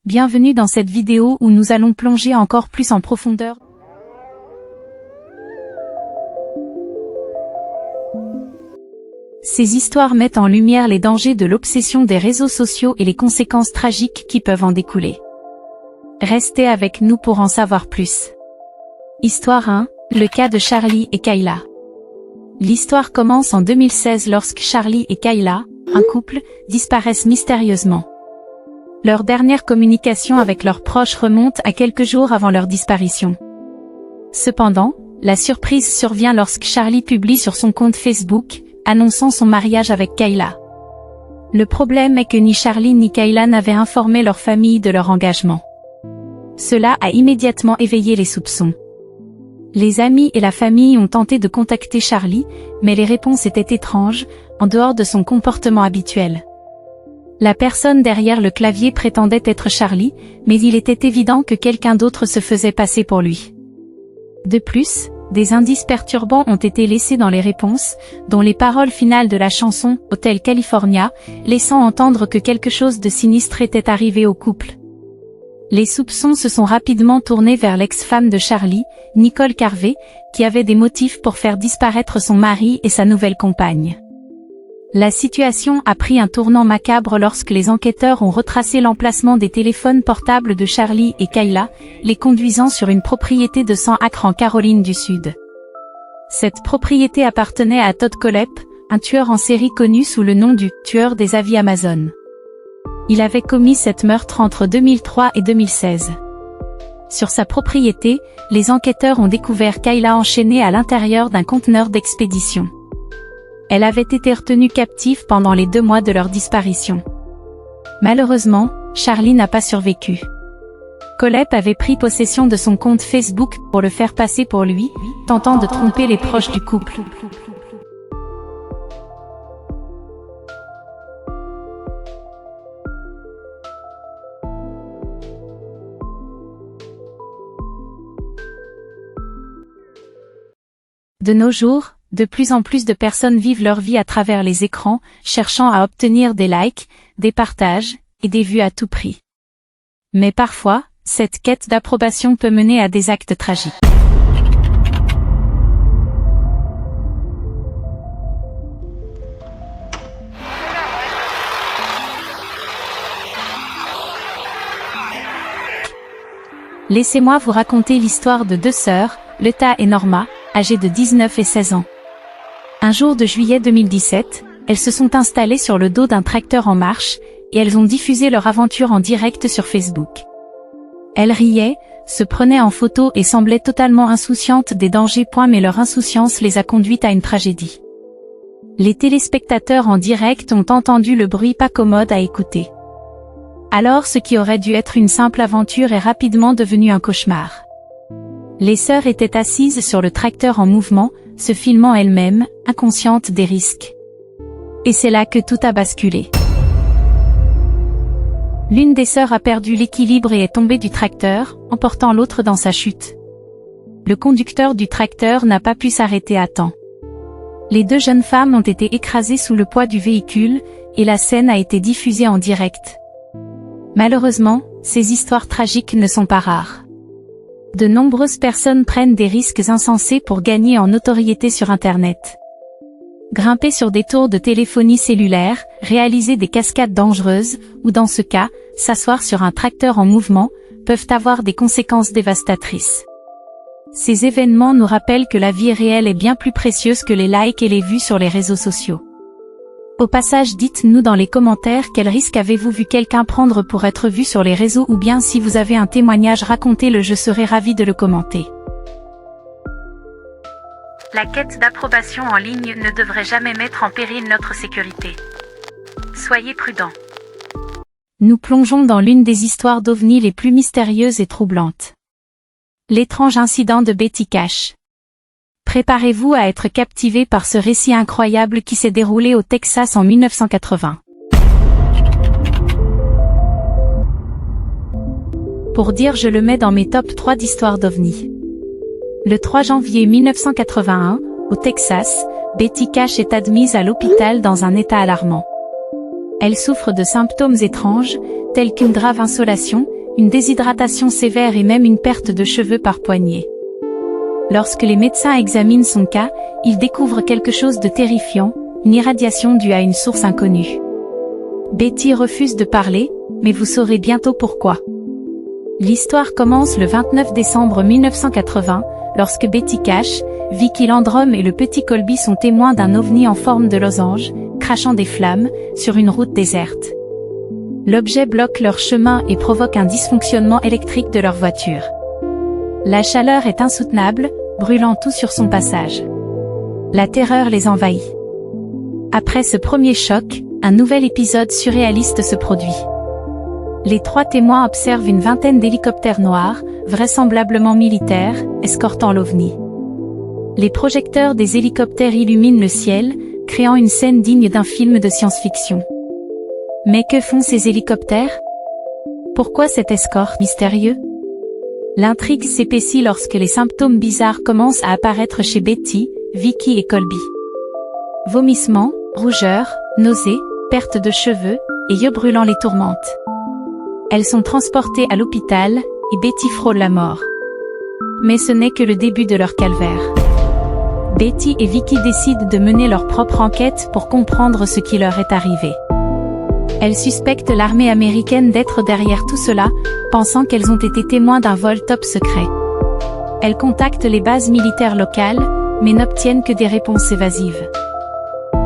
Bienvenue dans cette vidéo où nous allons plonger encore plus en profondeur. Ces histoires mettent en lumière les dangers de l'obsession des réseaux sociaux et les conséquences tragiques qui peuvent en découler. Restez avec nous pour en savoir plus. Histoire 1, le cas de Charlie et Kayla. L'histoire commence en 2016 lorsque Charlie et Kayla, un couple, disparaissent mystérieusement. Leur dernière communication avec leurs proches remonte à quelques jours avant leur disparition. Cependant, la surprise survient lorsque Charlie publie sur son compte Facebook, annonçant son mariage avec Kayla. Le problème est que ni Charlie ni Kayla n'avaient informé leur famille de leur engagement. Cela a immédiatement éveillé les soupçons. Les amis et la famille ont tenté de contacter Charlie, mais les réponses étaient étranges, en dehors de son comportement habituel. La personne derrière le clavier prétendait être Charlie, mais il était évident que quelqu'un d'autre se faisait passer pour lui. De plus, des indices perturbants ont été laissés dans les réponses, dont les paroles finales de la chanson « Hotel California », laissant entendre que quelque chose de sinistre était arrivé au couple. Les soupçons se sont rapidement tournés vers l'ex-femme de Charlie, Nicole Carver, qui avait des motifs pour faire disparaître son mari et sa nouvelle compagne. La situation a pris un tournant macabre lorsque les enquêteurs ont retracé l'emplacement des téléphones portables de Charlie et Kayla, les conduisant sur une propriété de 100 acres en Caroline du Sud. Cette propriété appartenait à Todd Kohlhepp, un tueur en série connu sous le nom du « tueur des avis Amazon ». Il avait commis cet meurtre entre 2003 et 2016. Sur sa propriété, les enquêteurs ont découvert Kayla enchaînée à l'intérieur d'un conteneur d'expédition. Elle avait été retenue captive pendant les 2 mois de leur disparition. Malheureusement, Charlie n'a pas survécu. Kohlhepp avait pris possession de son compte Facebook pour le faire passer pour lui, tentant de tromper les proches du couple. De nos jours, de plus en plus de personnes vivent leur vie à travers les écrans, cherchant à obtenir des likes, des partages, et des vues à tout prix. Mais parfois, cette quête d'approbation peut mener à des actes tragiques. Laissez-moi vous raconter l'histoire de 2 sœurs, Leta et Norma, âgées de 19 et 16 ans. Un jour de juillet 2017, elles se sont installées sur le dos d'un tracteur en marche, et elles ont diffusé leur aventure en direct sur Facebook. Elles riaient, se prenaient en photo et semblaient totalement insouciantes des dangers. Mais leur insouciance les a conduites à une tragédie. Les téléspectateurs en direct ont entendu le bruit pas commode à écouter. Alors ce qui aurait dû être une simple aventure est rapidement devenu un cauchemar. Les sœurs étaient assises sur le tracteur en mouvement, se filmant elles-mêmes, inconscientes des risques. Et c'est là que tout a basculé. L'une des sœurs a perdu l'équilibre et est tombée du tracteur, emportant l'autre dans sa chute. Le conducteur du tracteur n'a pas pu s'arrêter à temps. Les 2 jeunes femmes ont été écrasées sous le poids du véhicule, et la scène a été diffusée en direct. Malheureusement, ces histoires tragiques ne sont pas rares. De nombreuses personnes prennent des risques insensés pour gagner en notoriété sur Internet. Grimper sur des tours de téléphonie cellulaire, réaliser des cascades dangereuses, ou dans ce cas, s'asseoir sur un tracteur en mouvement, peuvent avoir des conséquences dévastatrices. Ces événements nous rappellent que la vie réelle est bien plus précieuse que les likes et les vues sur les réseaux sociaux. Au passage, dites-nous dans les commentaires quel risque avez-vous vu quelqu'un prendre pour être vu sur les réseaux, ou bien si vous avez un témoignage, racontez-le, je serai ravie de le commenter. La quête d'approbation en ligne ne devrait jamais mettre en péril notre sécurité. Soyez prudents. Nous plongeons dans l'une des histoires d'OVNI les plus mystérieuses et troublantes. L'étrange incident de Betty Cash. Préparez-vous à être captivé par ce récit incroyable qui s'est déroulé au Texas en 1980. Pour dire, je le mets dans mes top 3 d'histoires d'OVNI. Le 3 janvier 1981, au Texas, Betty Cash est admise à l'hôpital dans un état alarmant. Elle souffre de symptômes étranges, telles qu'une grave insolation, une déshydratation sévère et même une perte de cheveux par poignée. Lorsque les médecins examinent son cas, ils découvrent quelque chose de terrifiant, une irradiation due à une source inconnue. Betty refuse de parler, mais vous saurez bientôt pourquoi. L'histoire commence le 29 décembre 1980, lorsque Betty Cash, Vicki Landrum et le petit Colby sont témoins d'un ovni en forme de losange, crachant des flammes, sur une route déserte. L'objet bloque leur chemin et provoque un dysfonctionnement électrique de leur voiture. La chaleur est insoutenable, brûlant tout sur son passage. La terreur les envahit. Après ce premier choc, un nouvel épisode surréaliste se produit. Les trois témoins observent une vingtaine d'hélicoptères noirs, vraisemblablement militaires, escortant l'OVNI. Les projecteurs des hélicoptères illuminent le ciel, créant une scène digne d'un film de science-fiction. Mais que font ces hélicoptères? Pourquoi cette escorte mystérieuse? L'intrigue s'épaissit lorsque les symptômes bizarres commencent à apparaître chez Betty, Vicki et Colby. Vomissements, rougeurs, nausées, perte de cheveux, et yeux brûlants les tourmentent. Elles sont transportées à l'hôpital, et Betty frôle la mort. Mais ce n'est que le début de leur calvaire. Betty et Vicki décident de mener leur propre enquête pour comprendre ce qui leur est arrivé. Elles suspectent l'armée américaine d'être derrière tout cela, pensant qu'elles ont été témoins d'un vol top secret. Elles contactent les bases militaires locales, mais n'obtiennent que des réponses évasives.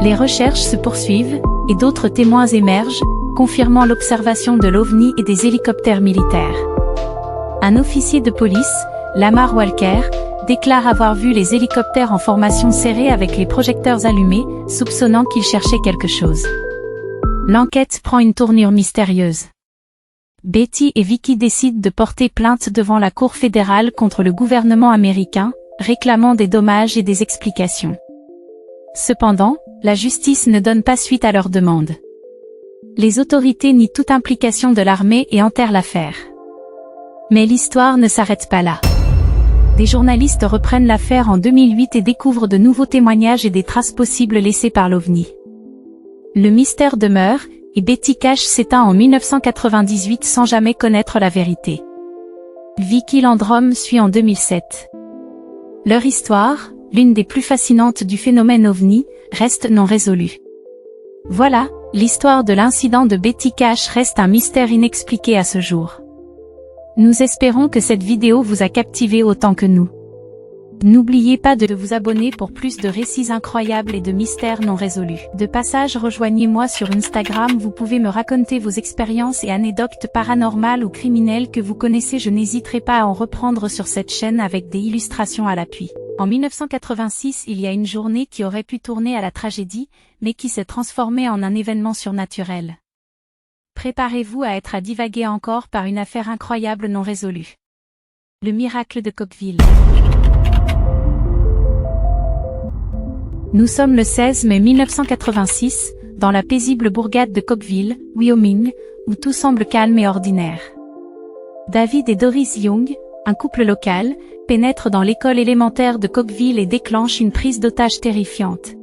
Les recherches se poursuivent, et d'autres témoins émergent, confirmant l'observation de l'OVNI et des hélicoptères militaires. Un officier de police, Lamar Walker, déclare avoir vu les hélicoptères en formation serrée avec les projecteurs allumés, soupçonnant qu'ils cherchaient quelque chose. L'enquête prend une tournure mystérieuse. Betty et Vicki décident de porter plainte devant la Cour fédérale contre le gouvernement américain, réclamant des dommages et des explications. Cependant, la justice ne donne pas suite à leur demande. Les autorités nient toute implication de l'armée et enterrent l'affaire. Mais l'histoire ne s'arrête pas là. Des journalistes reprennent l'affaire en 2008 et découvrent de nouveaux témoignages et des traces possibles laissées par l'OVNI. Le mystère demeure, et Betty Cash s'éteint en 1998 sans jamais connaître la vérité. Vicki Landrum suit en 2007. Leur histoire, l'une des plus fascinantes du phénomène OVNI, reste non résolue. Voilà, l'histoire de l'incident de Betty Cash reste un mystère inexpliqué à ce jour. Nous espérons que cette vidéo vous a captivé autant que nous. N'oubliez pas de vous abonner pour plus de récits incroyables et de mystères non résolus. De passage, rejoignez-moi sur Instagram, vous pouvez me raconter vos expériences et anecdotes paranormales ou criminelles que vous connaissez, je n'hésiterai pas à en reprendre sur cette chaîne avec des illustrations à l'appui. En 1986, il y a une journée qui aurait pu tourner à la tragédie, mais qui s'est transformée en un événement surnaturel. Préparez-vous à être divagué encore par une affaire incroyable non résolue. Le miracle de Cookeville. Nous sommes le 16 mai 1986, dans la paisible bourgade de Cookeville, Wyoming, où tout semble calme et ordinaire. David et Doris Young, un couple local, pénètrent dans l'école élémentaire de Cookeville et déclenchent une prise d'otage terrifiante.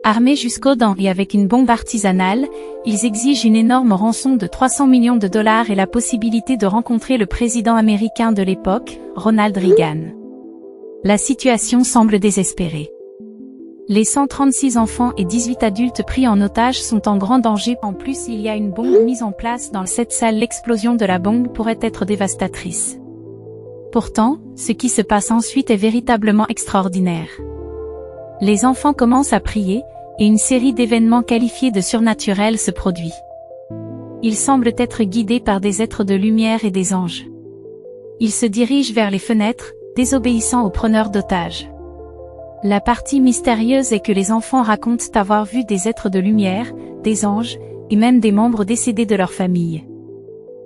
Armés jusqu'aux dents et avec une bombe artisanale, ils exigent une énorme rançon de 300 millions de dollars et la possibilité de rencontrer le président américain de l'époque, Ronald Reagan. La situation semble désespérée. Les 136 enfants et 18 adultes pris en otage sont en grand danger. En plus, il y a une bombe mise en place dans cette salle. L'explosion de la bombe pourrait être dévastatrice. Pourtant, ce qui se passe ensuite est véritablement extraordinaire. Les enfants commencent à prier, et une série d'événements qualifiés de surnaturels se produit. Ils semblent être guidés par des êtres de lumière et des anges. Ils se dirigent vers les fenêtres, désobéissant aux preneurs d'otages. La partie mystérieuse est que les enfants racontent avoir vu des êtres de lumière, des anges, et même des membres décédés de leur famille.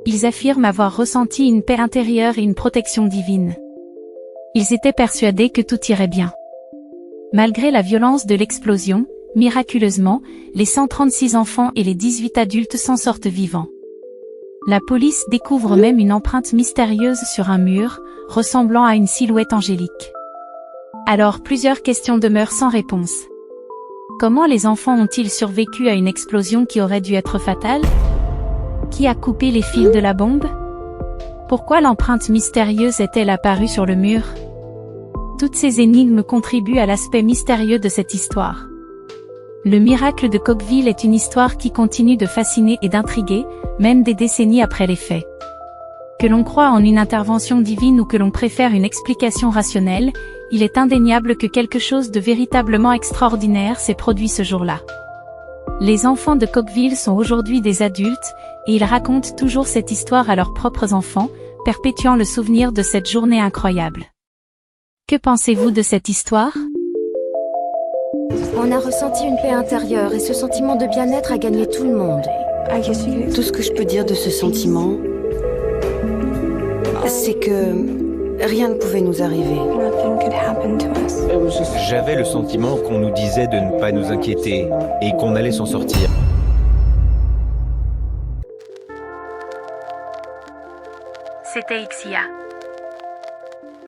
Ils affirment avoir ressenti une paix intérieure et une protection divine. Ils étaient persuadés que tout irait bien. Malgré la violence de l'explosion, miraculeusement, les 136 enfants et les 18 adultes s'en sortent vivants. La police découvre même une empreinte mystérieuse sur un mur, ressemblant à une silhouette angélique. Alors plusieurs questions demeurent sans réponse. Comment les enfants ont-ils survécu à une explosion qui aurait dû être fatale? Qui a coupé les fils de la bombe? Pourquoi l'empreinte mystérieuse est-elle apparue sur le mur? Toutes ces énigmes contribuent à l'aspect mystérieux de cette histoire. Le miracle de Coqueville est une histoire qui continue de fasciner et d'intriguer, même des décennies après les faits. Que l'on croie en une intervention divine ou que l'on préfère une explication rationnelle, il est indéniable que quelque chose de véritablement extraordinaire s'est produit ce jour-là. Les enfants de Coqueville sont aujourd'hui des adultes, et ils racontent toujours cette histoire à leurs propres enfants, perpétuant le souvenir de cette journée incroyable. Que pensez-vous de cette histoire? On a ressenti une paix intérieure et ce sentiment de bien-être a gagné tout le monde. Tout ce que je peux dire de ce sentiment, c'est que rien ne pouvait nous arriver. J'avais le sentiment qu'on nous disait de ne pas nous inquiéter et qu'on allait s'en sortir. C'était Ixia.